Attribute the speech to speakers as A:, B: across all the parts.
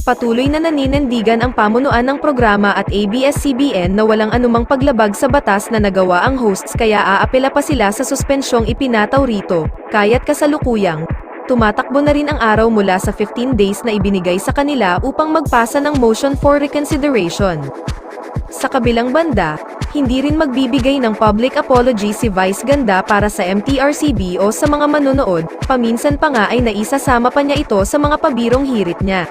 A: Patuloy na naninindigan ang pamunuan ng programa at ABS-CBN na walang anumang paglabag sa batas na nagawa ang hosts kaya aapela pa sila sa suspensyong ipinataw rito, kaya't kasalukuyang tumatakbo na rin ang araw mula sa 15 days na ibinigay sa kanila upang magpasa ng motion for reconsideration. Sa kabilang banda, hindi rin magbibigay ng public apology si Vice Ganda para sa MTRCB o sa mga manonood, paminsan pa nga ay naisasama pa niya ito sa mga pabirong hirit niya.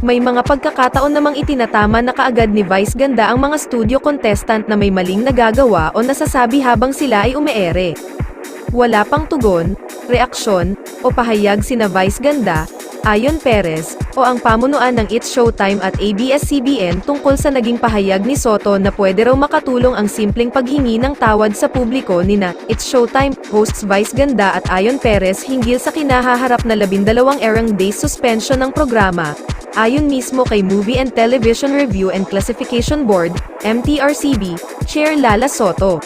A: May mga pagkakataon namang itinatama na kaagad ni Vice Ganda ang mga studio contestant na may maling nagagawa o nasasabi habang sila ay umeere. Wala pang tugon, reaksyon, o pahayag sina Vice Ganda, Ayon Perez, o ang pamunuan ng It's Showtime at ABS-CBN tungkol sa naging pahayag ni Soto na pwede raw makatulong ang simpleng paghingi ng tawad sa publiko nina It's Showtime hosts Vice Ganda at Ayon Perez hinggil sa kinahaharap na 12 erang days suspension ng programa. Ayon mismo kay Movie and Television Review and Classification Board, MTRCB, Chair Lala Soto.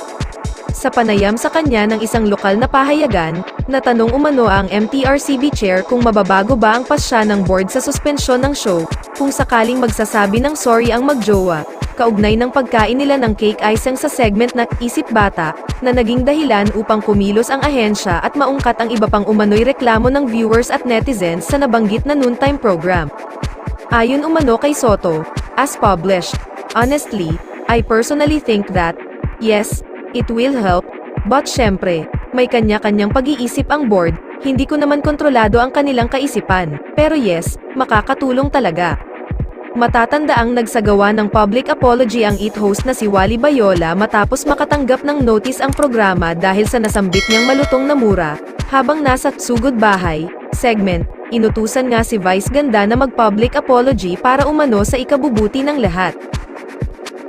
A: Sa panayam sa kanya ng isang lokal na pahayagan, natanong umano ang MTRCB Chair kung mababago ba ang pasya ng board sa suspensyon ng show, kung sakaling magsasabi ng sorry ang magjowa, kaugnay ng pagkain nila ng cake icing sa segment na Isip Bata, na naging dahilan upang kumilos ang ahensya at maungkat ang iba pang umano'y reklamo ng viewers at netizens sa nabanggit na noontime program. Ayon umano kay Soto, as published, honestly, I personally think that, yes, it will help, but syempre, may kanya-kanyang pag-iisip ang board, hindi ko naman kontrolado ang kanilang kaisipan, pero yes, makakatulong talaga. Matatandaang nagsagawa ng public apology ang IT host na si Wally Bayola matapos makatanggap ng notice ang programa dahil sa nasambit niyang malutong na mura, habang nasa Sugod Bahay segment, inutusan nga si Vice Ganda na mag-public apology para umano sa ikabubuti ng lahat.